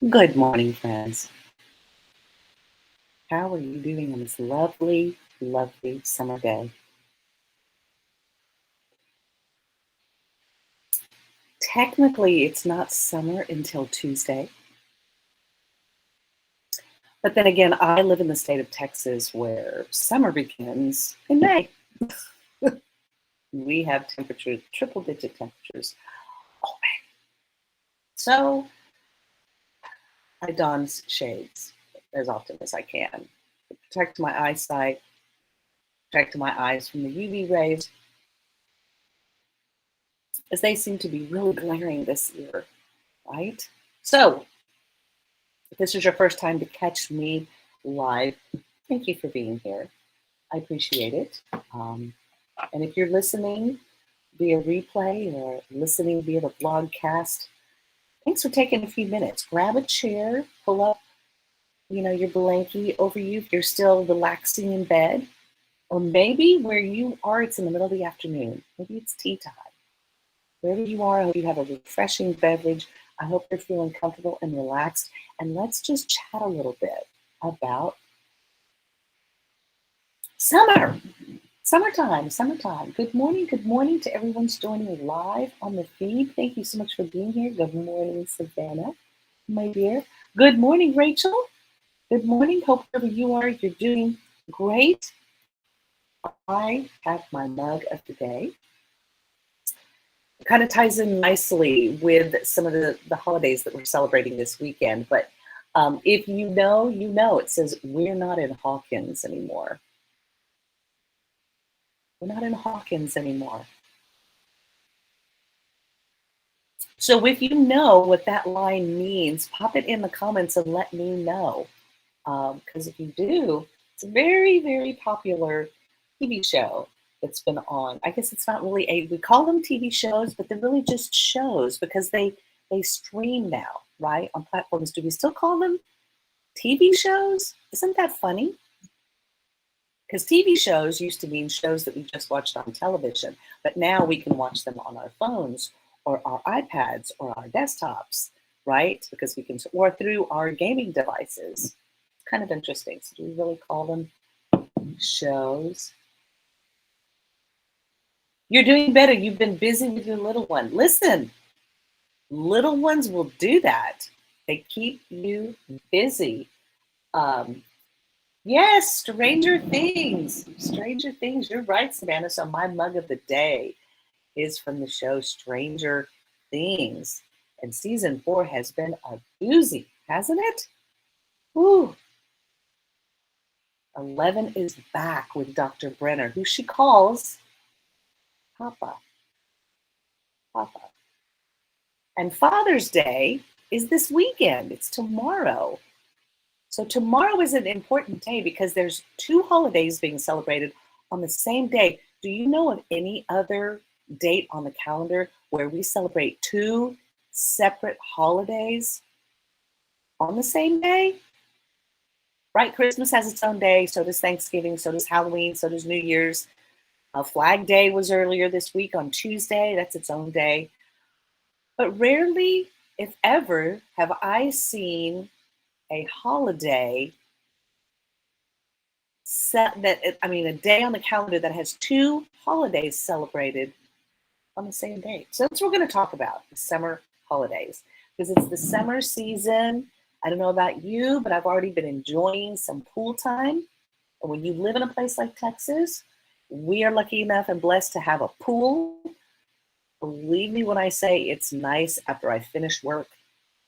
Good morning, friends. How are you doing on this lovely, lovely summer day? Technically, it's not summer until Tuesday. But then again, I live in the state of Texas where summer begins in May. We have temperatures, triple digit temperatures. Oh, man. So I don shades as often as I can to protect my eyesight, protect my eyes from the UV rays, as they seem to be really glaring this year, right? So, if this is your first time to catch me live, thank you for being here. I appreciate it. And if you're listening via replay or listening via the vlogcast, thanks for taking a few minutes. Grab a chair, pull up, your blankie over you if you're still relaxing in bed. Or maybe where you are, it's in the middle of the afternoon. Maybe it's tea time. Wherever you are, I hope you have a refreshing beverage. I hope you're feeling comfortable and relaxed. And let's just chat a little bit about summer. Summertime, summertime. Good morning to everyone joining live on the feed. Thank you so much for being here. Good morning, Savannah, my dear. Good morning, Rachel. Good morning. Hope wherever you are, you're doing great. I have my mug of the day. It kind of ties in nicely with some of the holidays that we're celebrating this weekend. But if you know, you know, it says we're not in Hawkins anymore. We're not in Hawkins anymore. So if you know what that line means, pop it in the comments and let me know. Because if you do, it's a very, very popular TV show that's been on. I guess it's not really we call them TV shows, but they're really just shows because they stream now, right? On platforms. Do we still call them TV shows? Isn't that funny? Because TV shows used to mean shows that we just watched on television, but now we can watch them on our phones or our iPads or our desktops, right? Because we can, or through our gaming devices. It's kind of interesting. So do we really call them shows? You're doing better. You've been busy with your little one. Listen, little ones will do that. They keep you busy. Um, Yes, Stranger Things. Stranger Things. You're right, Savannah. So my mug of the day is from the show Stranger Things. And season 4 has been a doozy, hasn't it? Ooh. 11 is back with Dr. Brenner, who she calls Papa. Papa. And Father's Day is this weekend. It's tomorrow. So tomorrow is an important day because there's 2 holidays being celebrated on the same day. Do you know of any other date on the calendar where we celebrate 2 separate holidays on the same day? Right? Christmas has its own day, so does Thanksgiving, so does Halloween, so does New Year's. Flag Day was earlier this week on Tuesday. That's its own day. But rarely, if ever, have I seen a holiday set that a day on the calendar that has 2 holidays celebrated on the same day. So that's what we're going to talk about, the summer holidays, because it's the summer season. I don't know about you, but I've already been enjoying some pool time. And when you live in a place like Texas, we are lucky enough and blessed to have a pool. Believe me when I say it's nice after I finish work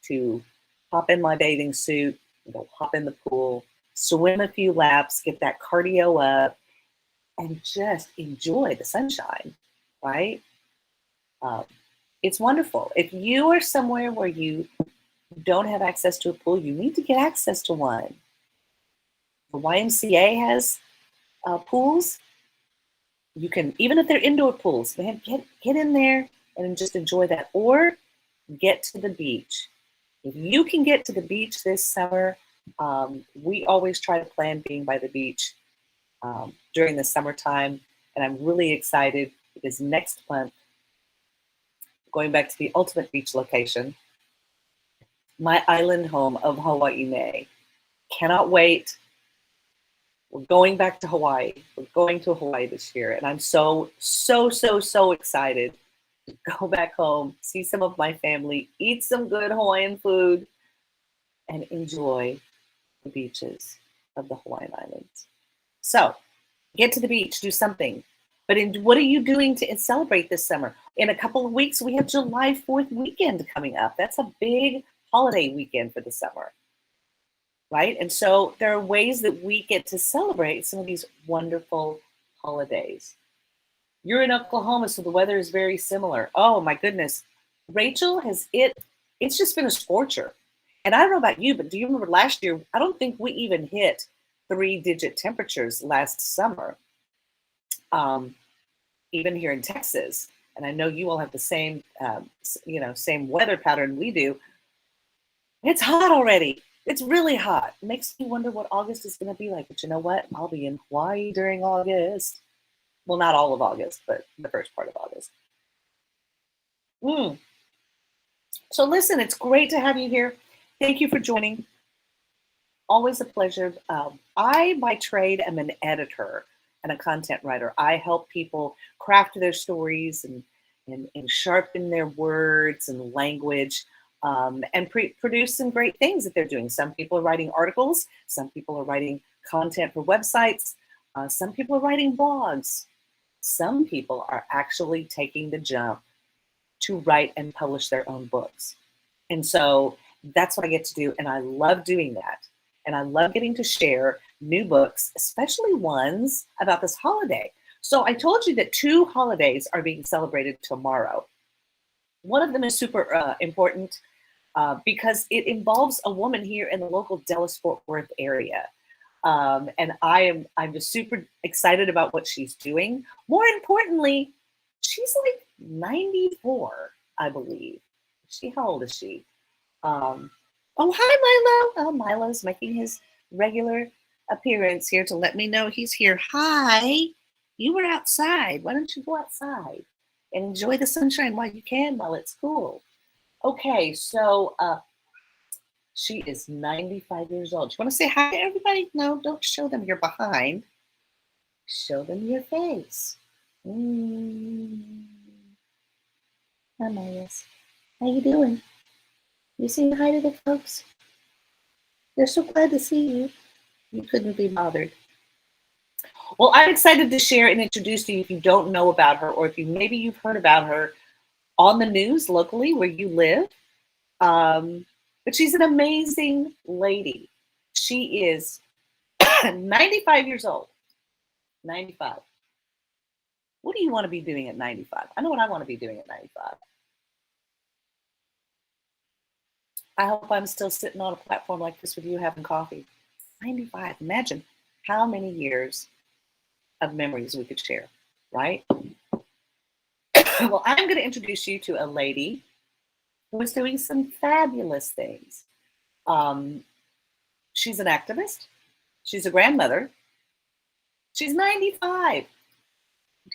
to hop in my bathing suit, go hop in the pool, swim a few laps, get that cardio up, and just enjoy the sunshine, right? Um, it's wonderful. If you are somewhere where you don't have access to a pool, you need to get access to one. The YMCA has pools. You can, even if they're indoor pools, man, get in there and just enjoy that. Or get to the beach. If you can get to the beach this summer, we always try to plan being by the beach during the summertime. And I'm really excited because next month, going back to the ultimate beach location, my island home of Hawaii Nei. Cannot wait. We're going back to Hawaii. We're going to Hawaii this year. And I'm so excited to go back home, see some of my family, eat some good Hawaiian food, and enjoy the beaches of the Hawaiian Islands. So get to the beach, do something. But what are you doing to celebrate this summer? In a couple of weeks, we have July 4th weekend coming up. That's a big holiday weekend for the summer, right? And so there are ways that we get to celebrate some of these wonderful holidays. You're in Oklahoma, so the weather is very similar. Oh my goodness. Rachel, it's just been a scorcher. And I don't know about you, but do you remember last year? I don't think we even hit 3-digit temperatures last summer, even here in Texas. And I know you all have the same, same weather pattern we do. It's hot already. It's really hot. It makes me wonder what August is going to be like. But you know what? I'll be in Hawaii during August. Well, not all of August, but the first part of August. So listen, it's great to have you here. Thank you for joining. Always a pleasure. I, by trade, am an editor and a content writer. I help people craft their stories and sharpen their words and language, and produce some great things that they're doing. Some people are writing articles. Some people are writing content for websites. Some people are writing blogs. Some people are actually taking the jump to write and publish their own books. And so that's what I get to do. And I love doing that. And I love getting to share new books, especially ones about this holiday. So I told you that 2 holidays are being celebrated tomorrow. One of them is super important because it involves a woman here in the local Dallas-Fort Worth area. And I'm just super excited about what she's doing. More importantly, she's like 94, I believe. How old is she? Oh, hi, Milo. Oh, Milo's making his regular appearance here to let me know he's here. Hi, you were outside. Why don't you go outside and enjoy the sunshine while you can, while it's cool? Okay, so she is 95 years old. Do you want to say hi to everybody? No, don't show them your behind. Show them your face. Hi, Miles. How you doing? You saying hi to the folks? They're so glad to see you. You couldn't be bothered. Well, I'm excited to share and introduce to you if you don't know about her, or if maybe you've heard about her on the news locally where you live. But she's an amazing lady. She is 95 years old. 95. What do you want to be doing at 95? I know what I want to be doing at 95. I hope I'm still sitting on a platform like this with you having coffee. 95. Imagine how many years of memories we could share, right? Well, I'm going to introduce you to a lady who is doing some fabulous things. She's an activist. She's a grandmother. She's 95.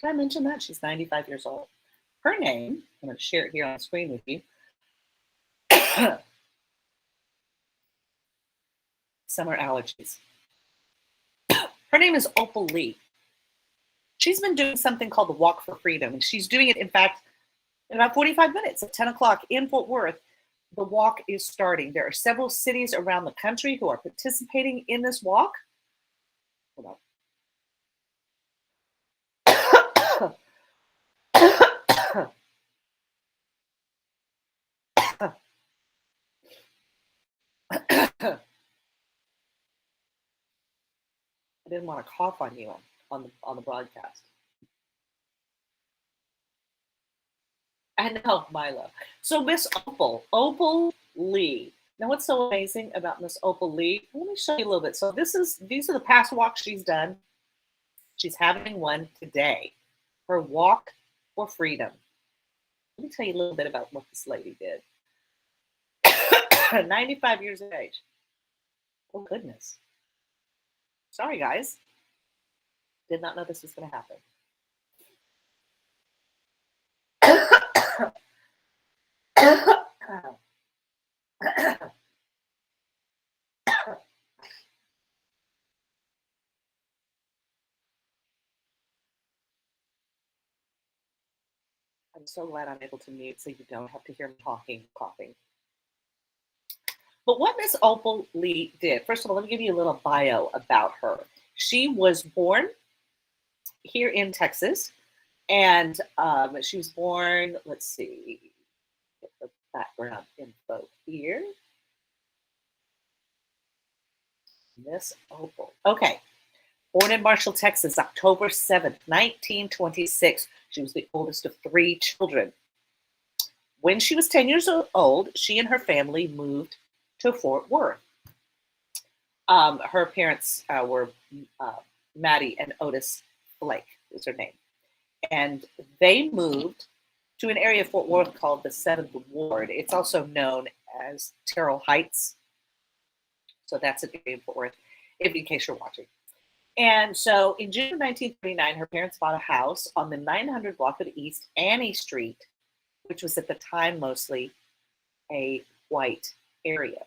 Can I mention that? She's 95 years old. Her name, I'm going to share it here on the screen with you. Summer allergies. Her name is Opal Lee. She's been doing something called the Walk for Freedom, and she's doing it, in fact, in about 45 minutes at 10 o'clock in Fort Worth. The walk is starting. There are several cities around the country who are participating in this walk. Hold on. I didn't want to cough on you on the broadcast. I know, Milo. So Miss Opal Lee. Now, what's so amazing about Miss Opal Lee? Let me show you a little bit. So these are the past walks she's done. She's having one today. Her walk for freedom. Let me tell you a little bit about what this lady did. 95 years of age. Oh goodness. Sorry, guys. Did not know this was going to happen. I'm so glad I'm able to mute so you don't have to hear me talking, coughing. But what Miss Opal Lee did, first of all, let me give you a little bio about her. She was born here in Texas, and she was born, let's see, get the background info here. Miss Opal. Okay. Born in Marshall, Texas, October 7th, 1926. She was the oldest of three children. When she was 10 years old, she and her family moved to Fort Worth. Her parents were Maddie and Otis Blake, is her name. And they moved to an area of Fort Worth called the 7th Ward. It's also known as Terrell Heights. So that's an area in Fort Worth, in case you're watching. And so in June of 1939, her parents bought a house on the 900 block of East Annie Street, which was at the time mostly a white area.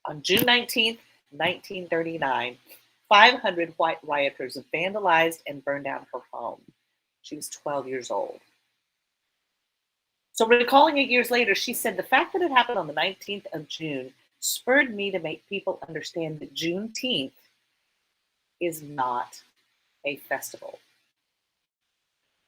On June 19th, 1939, 500 white rioters vandalized and burned down her home. She was 12 years old. So recalling it years later, she said, the fact that it happened on the 19th of June spurred me to make people understand that Juneteenth is not a festival.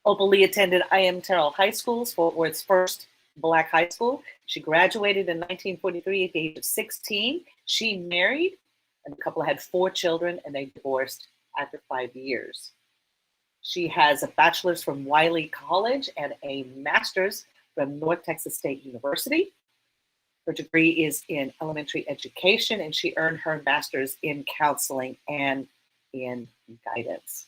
Opal Lee attended I.M. Terrell High School, Fort Worth's first Black high school. She graduated in 1943 at the age of 16. She married, and the couple had 4 children, and they divorced after 5 years. She has a bachelor's from Wiley College and a master's from North Texas State University. Her degree is in elementary education, and she earned her master's in counseling and in guidance.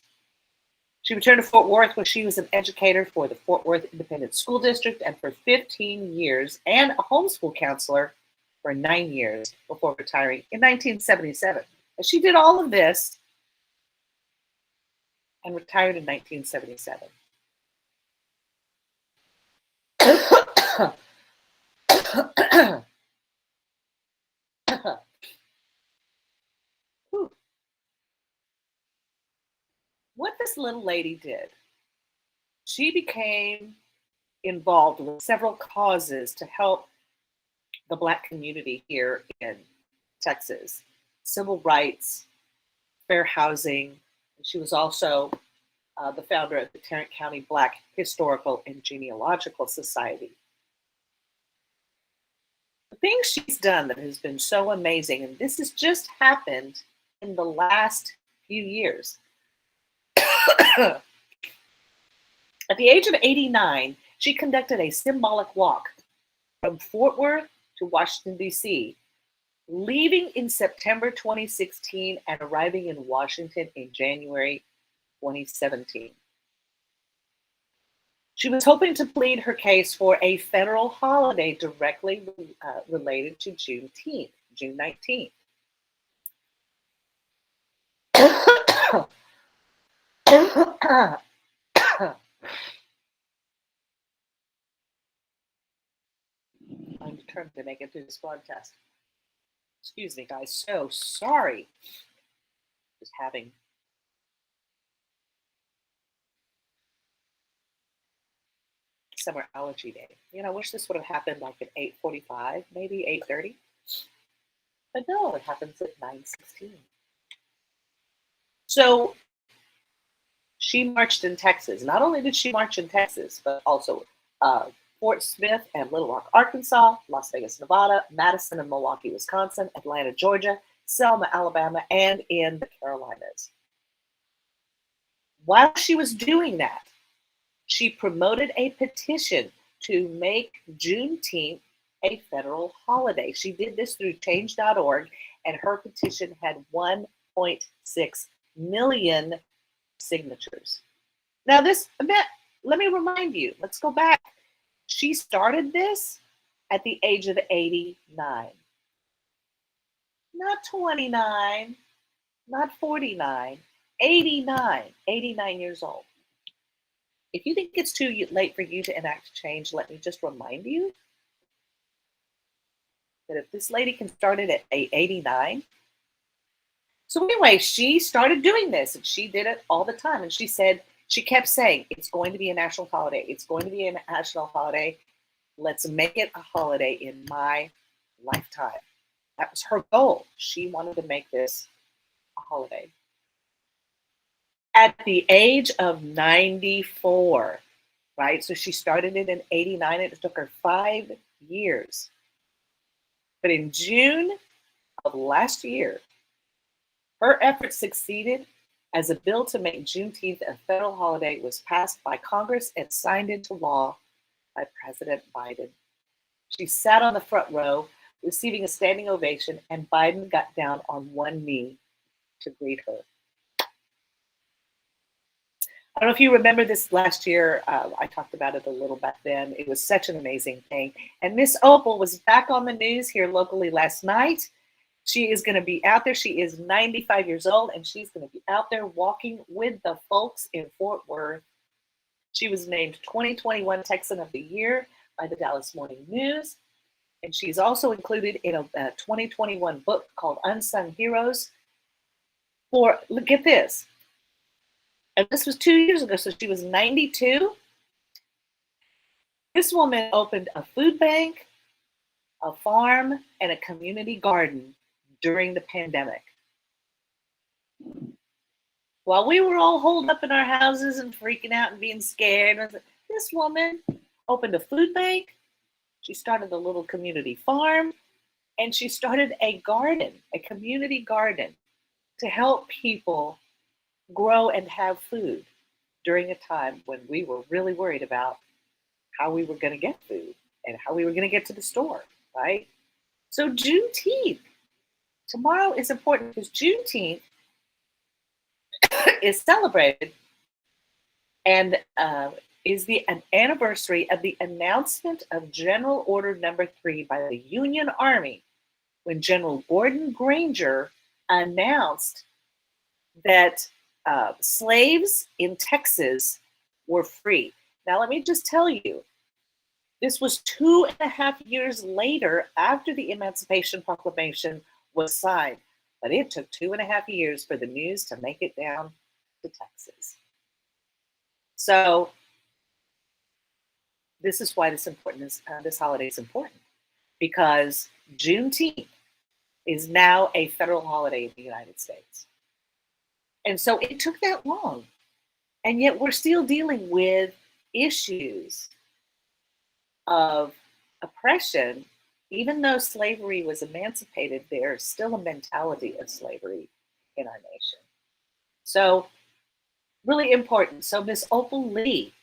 She returned to Fort Worth, where she was an educator for the Fort Worth Independent School District and for 15 years, and a homeschool counselor for 9 years before retiring in 1977. And she did all of this and retired in 1977. What this little lady did, she became involved with several causes to help the Black community here in Texas. Civil rights, fair housing. She was also the founder of the Tarrant County Black Historical and Genealogical Society. The things she's done that has been so amazing, and this has just happened in the last few years. At the age of 89, she conducted a symbolic walk from Fort Worth to Washington, D.C., leaving in September 2016 and arriving in Washington in January 2017. She was hoping to plead her case for a federal holiday directly related to Juneteenth, June 19th. I'm determined to make it through this broadcast. Excuse me, guys. So sorry. Just having summer allergy day. You know, I wish this would have happened like at 8:45, maybe 8:30. But no, it happens at 9:16. So she marched in Texas. Not only did she march in Texas, but also Fort Smith and Little Rock, Arkansas, Las Vegas, Nevada, Madison and Milwaukee, Wisconsin, Atlanta, Georgia, Selma, Alabama, and in the Carolinas. While she was doing that, she promoted a petition to make Juneteenth a federal holiday. She did this through change.org, and her petition had 1.6 million signatures. Now, this event, let me remind you, let's go back. She started this at the age of 89. Not 29, not 49, 89 years old. If you think it's too late for you to enact change, let me just remind you that if this lady can start it at 89. So anyway, she started doing this, and she did it all the time. And she said She kept saying, it's going to be a national holiday. It's going to be a national holiday. Let's make it a holiday in my lifetime. That was her goal. She wanted to make this a holiday. At the age of 94, right? So she started it in 89. It took her 5 years. But in June of last year, her efforts succeeded as a bill to make Juneteenth a federal holiday was passed by Congress and signed into law by President Biden. She sat on the front row, receiving a standing ovation, and Biden got down on one knee to greet her. I don't know if you remember this last year. I talked about it a little back then. It was such an amazing thing. And Miss Opal was back on the news here locally last night. She is going to be out there. She is 95 years old, and she's going to be out there walking with the folks in Fort Worth. She was named 2021 Texan of the Year by the Dallas Morning News. And she's also included in a 2021 book called Unsung Heroes. Look at this. And this was 2 years ago, so she was 92. This woman opened a food bank, a farm, and a community garden during the pandemic. While we were all holed up in our houses and freaking out and being scared, this woman opened a food bank, she started a little community farm, and she started a garden, a community garden, to help people grow and have food during a time when we were really worried about how we were going to get food and how we were going to get to the store, right? So Juneteenth, tomorrow is important because Juneteenth is celebrated and is an anniversary of the announcement of General Order Number 3 by the Union Army when General Gordon Granger announced that slaves in Texas were free. Now, let me just tell you, this was 2.5 years later after the Emancipation Proclamation was signed, but it took 2.5 years for the news to make it down to Texas. So this is why this holiday is important, because Juneteenth is now a federal holiday in the United States. And so it took that long. And yet we're still dealing with issues of oppression. Even though slavery was emancipated, there's still a mentality of slavery in our nation. So really important. So Miss Opal Lee,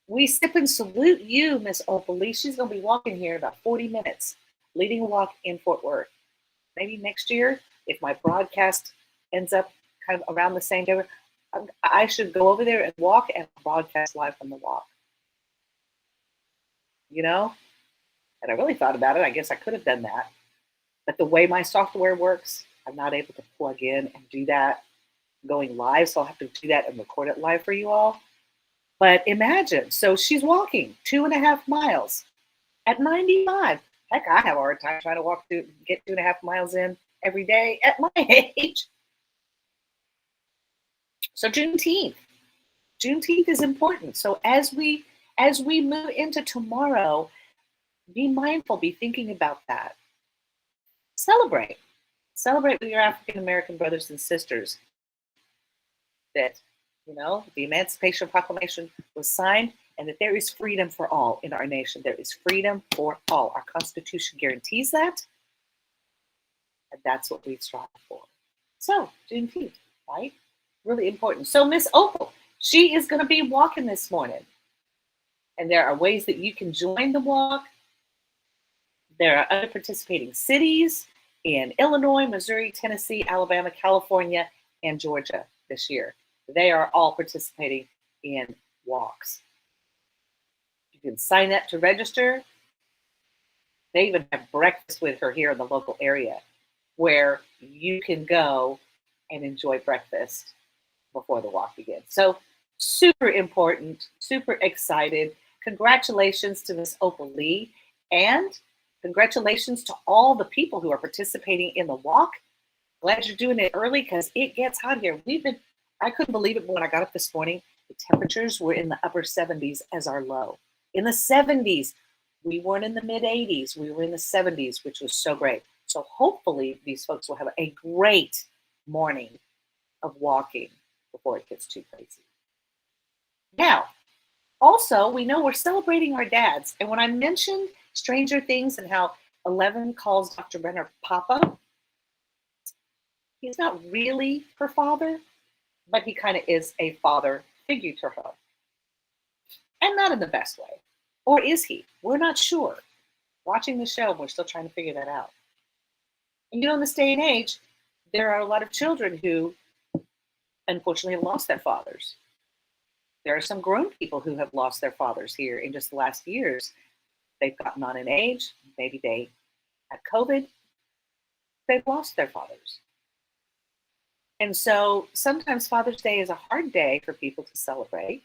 we sip and salute you, Miss Opal Lee. She's going to be walking here in about 40 minutes, leading a walk in Fort Worth. Maybe next year, if my broadcast ends up kind of around the same time, I should go over there and walk and broadcast live from the walk. You know? And I really thought about it. I guess I could have done that. But the way my software works, I'm not able to plug in and do that going live. So I'll have to do that and record it live for you all. But imagine, so she's walking 2.5 miles at 95. Heck, I have a hard time trying to get 2.5 miles in every day at my age. So Juneteenth is important. So as we move into tomorrow, be mindful, be thinking about that. Celebrate with your African American brothers and sisters that, the Emancipation Proclamation was signed and that there is freedom for all in our nation. There is freedom for all. Our Constitution guarantees that. And that's what we strive for. So, Juneteenth, right? Really important. So, Miss Opal, she is going to be walking this morning. And there are ways that you can join the walk. There are other participating cities in Illinois, Missouri, Tennessee, Alabama, California, and Georgia this year. They are all participating in walks. You can sign up to register. They even have breakfast with her here in the local area where you can go and enjoy breakfast before the walk begins. So super important, super excited. Congratulations to Miss Opal Lee, and congratulations to all the people who are participating in the walk. Glad you're doing it early because it gets hot here. I couldn't believe it when I got up this morning. The temperatures were in the upper 70s as our low. In the 70s, we weren't in the mid 80s, we were in the 70s, which was so great. So hopefully these folks will have a great morning of walking before it gets too crazy. Now, also, we know we're celebrating our dads. And when I mentioned Stranger Things and how 11 calls Dr. Brenner Papa, he's not really her father, but he kind of is a father figure to her. And not in the best way. Or is he? We're not sure. Watching the show, we're still trying to figure that out. And in this day and age, there are a lot of children who unfortunately have lost their fathers. There are some grown people who have lost their fathers here in just the last years. They've gotten on in age, maybe they had COVID, they've lost their fathers. And so sometimes Father's Day is a hard day for people to celebrate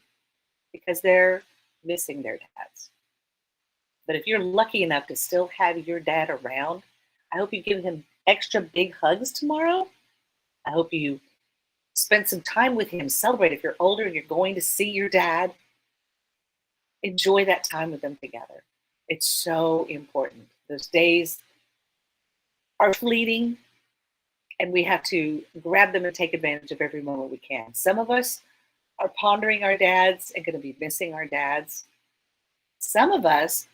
because they're missing their dads. But if you're lucky enough to still have your dad around, I hope you give him extra big hugs tomorrow. I hope you spend some time with him, celebrate. If you're older and you're going to see your dad, enjoy that time with them together. It's so important. Those days are fleeting, and we have to grab them and take advantage of every moment we can. Some of us are pondering our dads and going to be missing our dads. Some of us,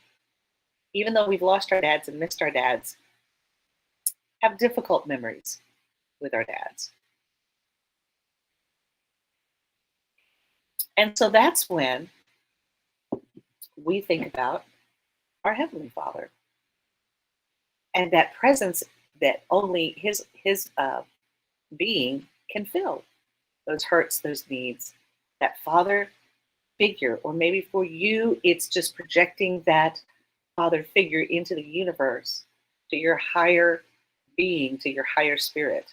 even though we've lost our dads and missed our dads, have difficult memories with our dads. And so that's when we think about our Heavenly Father and that presence that only his being can fill. Those hurts, those needs, that father figure. Or maybe for you, it's just projecting that father figure into the universe, to your higher being, to your higher spirit.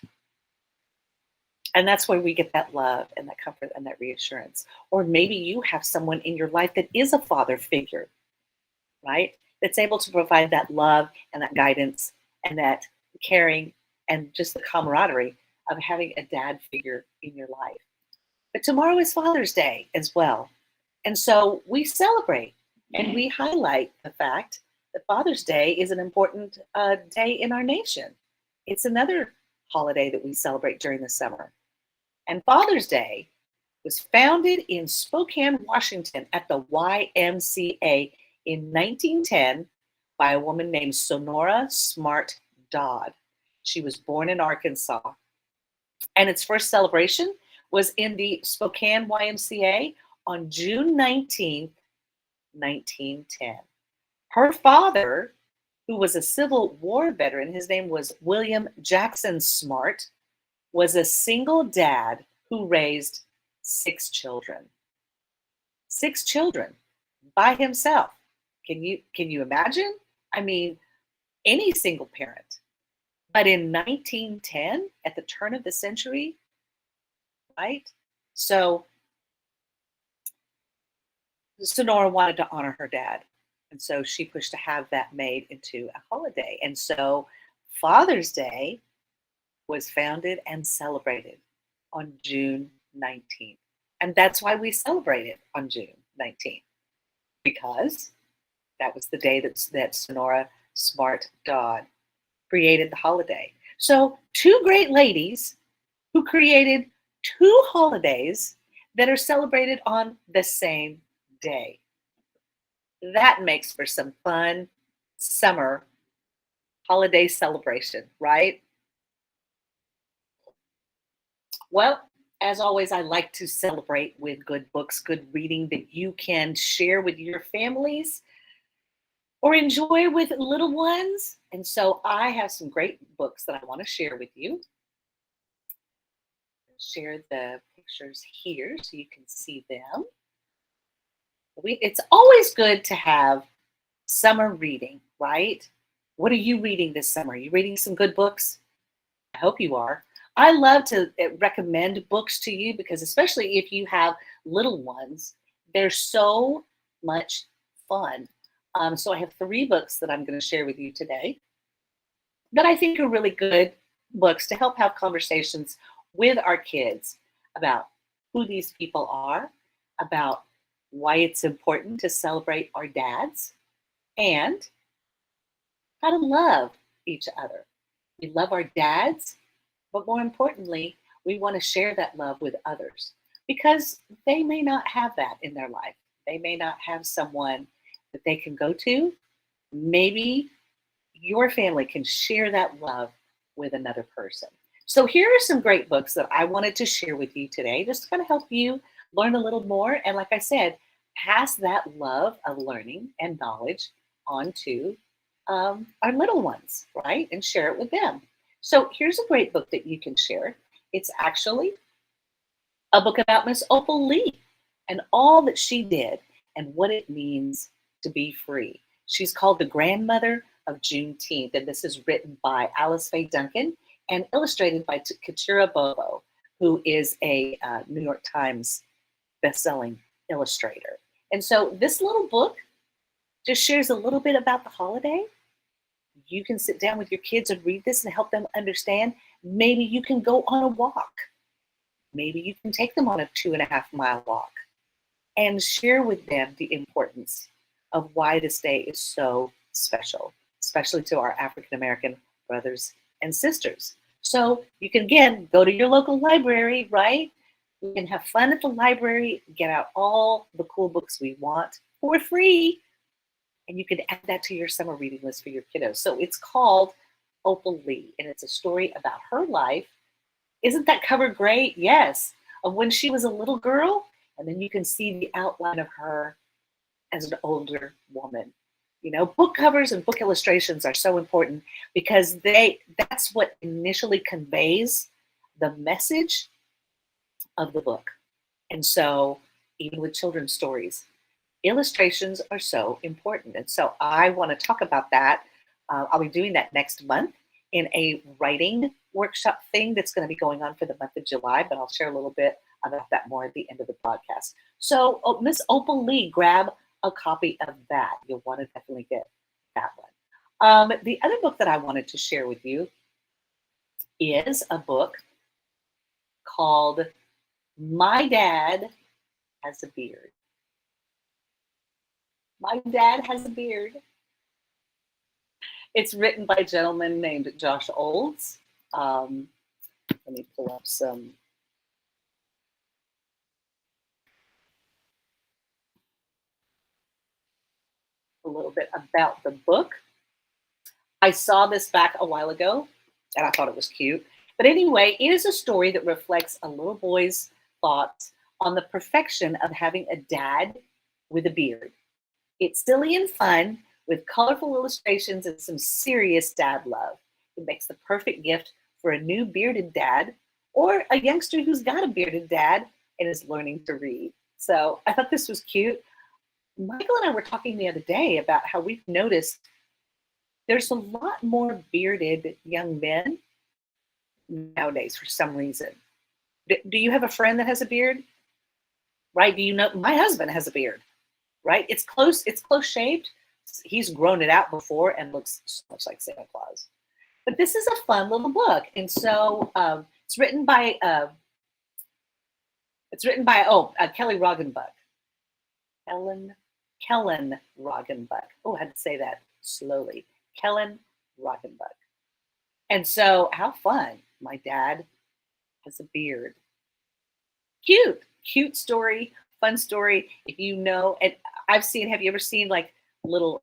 And that's where we get that love and that comfort and that reassurance. Or maybe you have someone in your life that is a father figure, right? That's able to provide that love and that guidance and that caring and just the camaraderie of having a dad figure in your life. But tomorrow is Father's Day as well. And so we celebrate and we highlight the fact that Father's Day is an important day in our nation. It's another holiday that we celebrate during the summer. And Father's Day was founded in Spokane, Washington at the YMCA in 1910 by a woman named Sonora Smart Dodd. She was born in Arkansas. And its first celebration was in the Spokane YMCA on June 19th, 1910. Her father, who was a Civil War veteran, his name was William Jackson Smart, was a single dad who raised 6 children. 6 children by himself. Can you imagine? I mean, any single parent. But in 1910, at the turn of the century, right? So Sonora wanted to honor her dad. And so she pushed to have that made into a holiday. And so Father's Day was founded and celebrated on June 19th. And that's why we celebrate it on June 19th, because that was the day that Sonora Smart Dodd created the holiday. So 2 great ladies who created 2 holidays that are celebrated on the same day. That makes for some fun summer holiday celebration, right? Well, as always, I like to celebrate with good books, good reading that you can share with your families or enjoy with little ones. And so I have some great books that I want to share with you. Share the pictures here so you can see them. It's always good to have summer reading, right? What are you reading this summer? Are you reading some good books? I hope you are. I love to recommend books to you because especially if you have little ones, they're so much fun. So I have 3 books that I'm going to share with you today that I think are really good books to help have conversations with our kids about who these people are, about why it's important to celebrate our dads and how to love each other. We love our dads, but more importantly, we want to share that love with others because they may not have that in their life. They may not have someone that they can go to. Maybe your family can share that love with another person. So, here are some great books that I wanted to share with you today, just to kind of help you learn a little more. And, like I said, pass that love of learning and knowledge on to our little ones, right? And share it with them. So, here's a great book that you can share. It's actually a book about Miss Opal Lee and all that she did and what it means to be free. She's called the grandmother of Juneteenth, and this is written by Alice Faye Duncan and illustrated by Katura Bobo, who is a New York Times bestselling illustrator. And so this little book just shares a little bit about the holiday. You can sit down with your kids and read this and help them understand. Maybe you can go on a walk. Maybe you can take them on a 2.5 mile walk and share with them the importance of why this day is so special, especially to our African American brothers and sisters. So you can, again, go to your local library, right? We can have fun at the library, get out all the cool books we want for free, and you can add that to your summer reading list for your kiddos. So it's called Opal Lee, and it's a story about her life. Isn't that cover great? Yes, of when she was a little girl, and then you can see the outline of her as an older woman. You know, book covers and book illustrations are so important because that's what initially conveys the message of the book. And so, even with children's stories, illustrations are so important. And so, I want to talk about that. I'll be doing that next month in a writing workshop thing that's going to be going on for the month of July, but I'll share a little bit about that more at the end of the podcast. So, Miss Opal Lee, grab a copy of that. You'll want to definitely get that one. The other book that I wanted to share with you is a book called My Dad Has a Beard. My Dad Has a Beard. It's written by a gentleman named Josh Olds. Let me pull up a little bit about the book. I saw this back a while ago and I thought it was cute. But anyway, it is a story that reflects a little boy's thoughts on the perfection of having a dad with a beard. It's silly and fun with colorful illustrations and some serious dad love. It makes the perfect gift for a new bearded dad or a youngster who's got a bearded dad and is learning to read. So I thought this was cute. Michael and I were talking the other day about how we've noticed there's a lot more bearded young men nowadays for some reason. Do you have a friend that has a beard? Right? Do you know my husband has a beard? Right? It's close shaved. He's grown it out before and looks so much like Santa Claus. But this is a fun little book, and so it's written by Kelly Roggenbuck. Kellen Roggenbuck. Oh, I had to say that slowly. Kellen Roggenbuck. And so, how fun! My dad has a beard. Cute story, fun story. If you know, and have you ever seen like little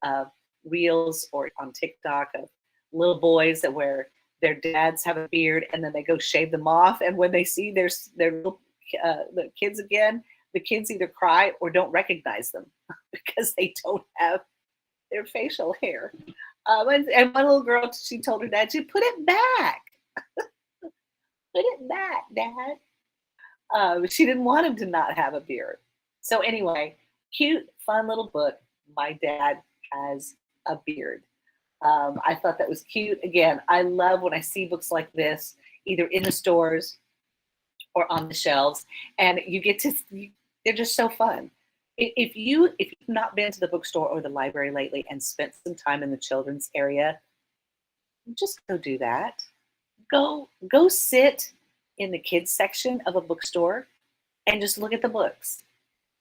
reels or on TikTok of little boys that where their dads have a beard and then they go shave them off, and when they see their little the kids again, the kids either cry or don't recognize them because they don't have their facial hair. And one little girl, she told her dad, "She put it back, put it back, Dad." She didn't want him to not have a beard. So anyway, cute, fun little book. My Dad Has a Beard. I thought that was cute. Again, I love when I see books like this, either in the stores or on the shelves, and they're just so fun. If you've not been to the bookstore or the library lately and spent some time in the children's area, just go do that. Go sit in the kids section of a bookstore and just look at the books.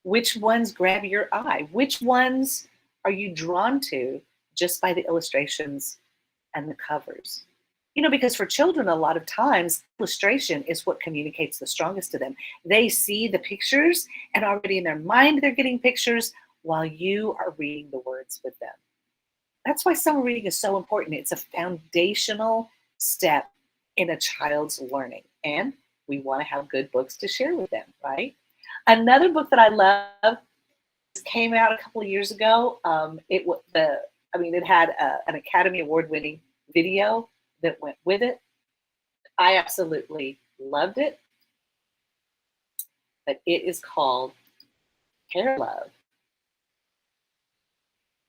Which ones grab your eye? Which ones are you drawn to just by the illustrations and the covers? Because for children, a lot of times illustration is what communicates the strongest to them. They see the pictures, and already in their mind, they're getting pictures while you are reading the words with them. That's why summer reading is so important. It's a foundational step in a child's learning. And we want to have good books to share with them, right? Another book that I love came out a couple of years ago. It had an Academy Award winning video that went with it. I absolutely loved it. But it is called Hair Love.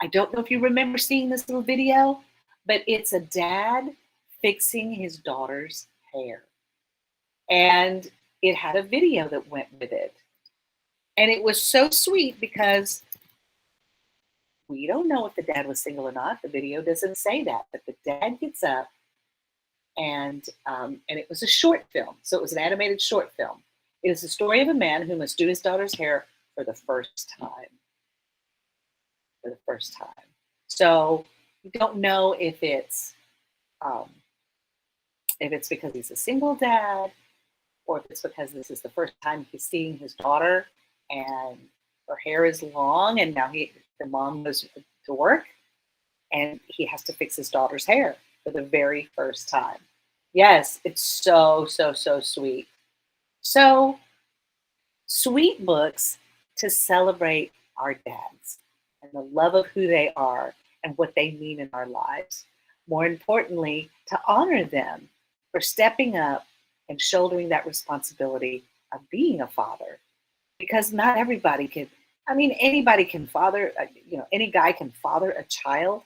I don't know if you remember seeing this little video, but it's a dad fixing his daughter's hair. And it had a video that went with it. And it was so sweet because we don't know if the dad was single or not. The video doesn't say that, but the dad gets up and it was a short film. So it was an animated short film. It is the story of a man who must do his daughter's hair for the first time. For the first time. So you don't know if it's because he's a single dad, or if it's because this is the first time he's seeing his daughter and her hair is long, and now the mom goes to work and he has to fix his daughter's hair for the very first time. Yes, it's so, so, so sweet. So sweet books to celebrate our dads and the love of who they are and what they mean in our lives. More importantly, to honor them for stepping up and shouldering that responsibility of being a father. Because not everybody can, anybody can father, any guy can father a child,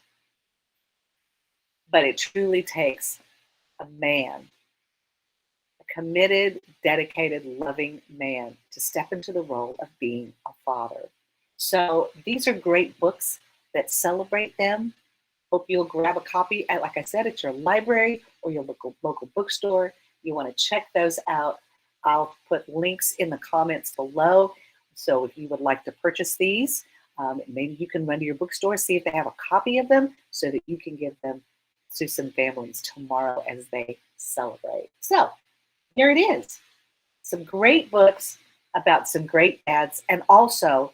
but it truly takes a man, a committed, dedicated, loving man to step into the role of being a father. So these are great books that celebrate them. Hope you'll grab a copy, like I said, at your library or your local bookstore. You want to check those out. I'll put links in the comments below. So if you would like to purchase these, maybe you can run to your bookstore, see if they have a copy of them so that you can give them to some families tomorrow as they celebrate. So here it is. Some great books about some great dads, and also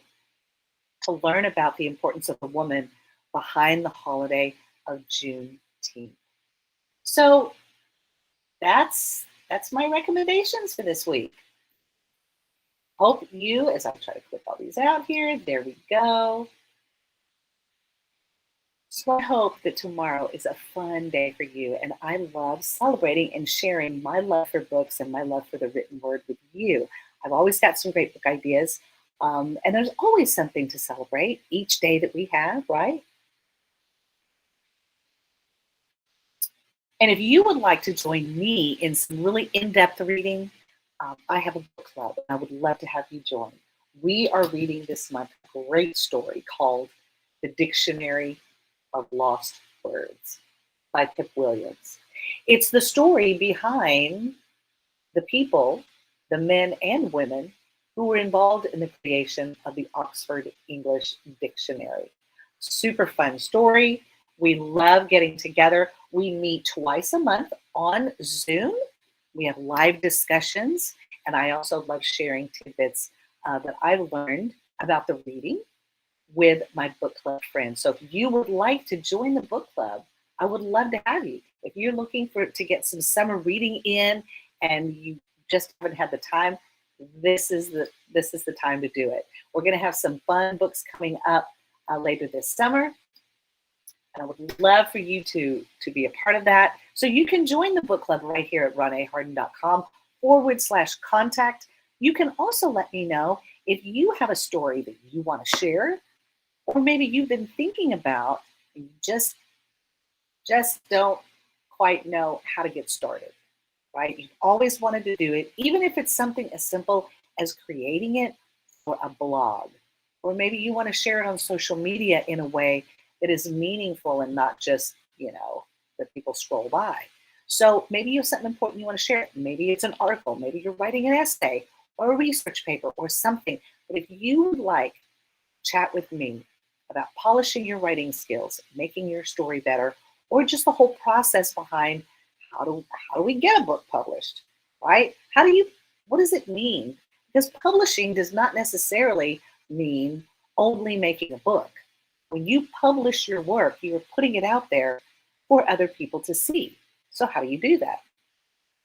to learn about the importance of the woman behind the holiday of Juneteenth. So that's my recommendations for this week. Hope you, as I try to clip all these out here, there we go. So I hope that tomorrow is a fun day for you, and I love celebrating and sharing my love for books and my love for the written word with you. I've always got some great book ideas, and there's always something to celebrate each day that we have, right? And if you would like to join me in some really in-depth reading, I have a book club, and I would love to have you join. We are reading this month a great story called The Dictionary of Lost Words by Pip Williams. It's the story behind the people, the men and women, who were involved in the creation of the Oxford English Dictionary. Super fun story. We love getting together. We meet twice a month on Zoom. We have live discussions, and I also love sharing tidbits that I've learned about the reading with my book club friends. So if you would like to join the book club, I would love to have you. If you're looking to get some summer reading in and you just haven't had the time, this is the time to do it. We're going to have some fun books coming up later this summer. And I would love for you to be a part of that. So you can join the book club right here at ronaeharden.com/contact. You can also let me know if you have a story that you want to share, or maybe you've been thinking about and you just don't quite know how to get started, right? You've always wanted to do it, even if it's something as simple as creating it for a blog, or maybe you want to share it on social media in a way that is meaningful and not just, that people scroll by. So maybe you have something important you want to share. Maybe it's an article. Maybe you're writing an essay, or a research paper or something. But if you would like to chat with me about polishing your writing skills, making your story better, or just the whole process behind how do we get a book published, right? What does it mean? Because publishing does not necessarily mean only making a book. When you publish your work, you're putting it out there for other people to see. So how do you do that?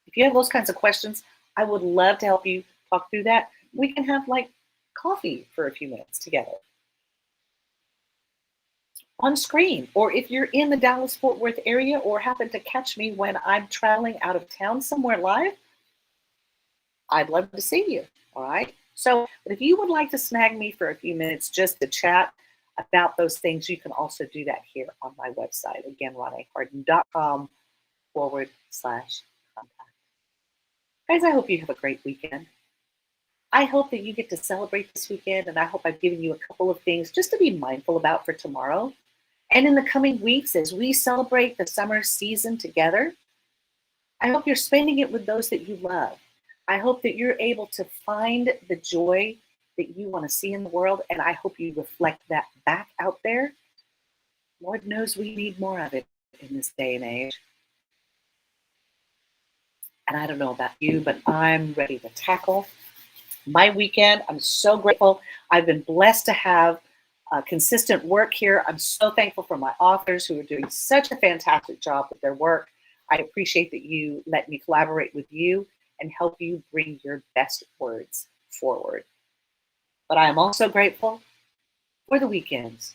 If you have those kinds of questions, I would love to help you talk through that. We can have like coffee for a few minutes together on screen. Or if you're in the Dallas Fort Worth area or happen to catch me when I'm traveling out of town somewhere live, I'd love to see you. All right. So, but if you would like to snag me for a few minutes just to chat about those things, you can also do that here on my website. Again, roneharden.com/contact. Guys, I hope you have a great weekend. I hope that you get to celebrate this weekend, and I hope I've given you a couple of things just to be mindful about for tomorrow. And in the coming weeks, as we celebrate the summer season together, I hope you're spending it with those that you love. I hope that you're able to find the joy that you want to see in the world, and I hope you reflect that back out there. Lord knows we need more of it in this day and age. And I don't know about you, but I'm ready to tackle my weekend. I'm so grateful. I've been blessed to have consistent work here. I'm so thankful for my authors who are doing such a fantastic job with their work. I appreciate that you let me collaborate with you and help you bring your best words forward. But I am also grateful for the weekends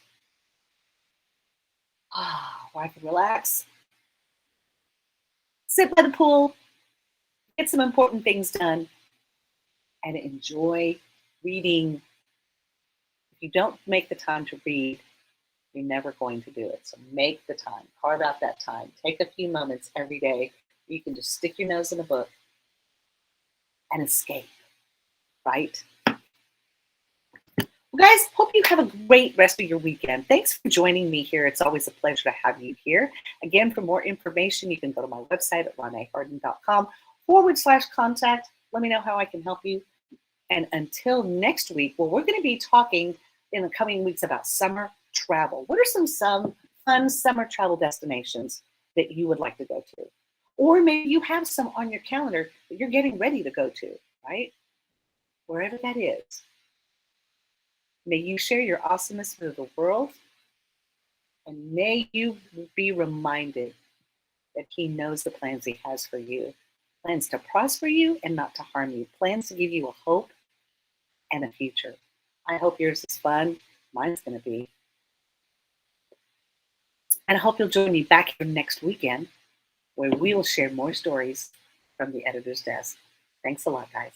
where I can relax, sit by the pool, get some important things done, and enjoy reading. If you don't make the time to read, you're never going to do it. So make the time, carve out that time, take a few moments every day. You can just stick your nose in a book and escape, right? Well, guys, hope you have a great rest of your weekend. Thanks for joining me here. It's always a pleasure to have you here. Again, for more information, you can go to my website at roneharden.com/contact. Let me know how I can help you. And until next week, well, we're going to be talking in the coming weeks about summer travel. What are some fun summer travel destinations that you would like to go to? Or maybe you have some on your calendar that you're getting ready to go to, right? Wherever that is. May you share your awesomeness with the world, and may you be reminded that He knows the plans He has for you, plans to prosper you and not to harm you, plans to give you a hope and a future. I hope yours is fun. Mine's going to be. And I hope you'll join me back here next weekend where we will share more stories from the editor's desk. Thanks a lot, guys.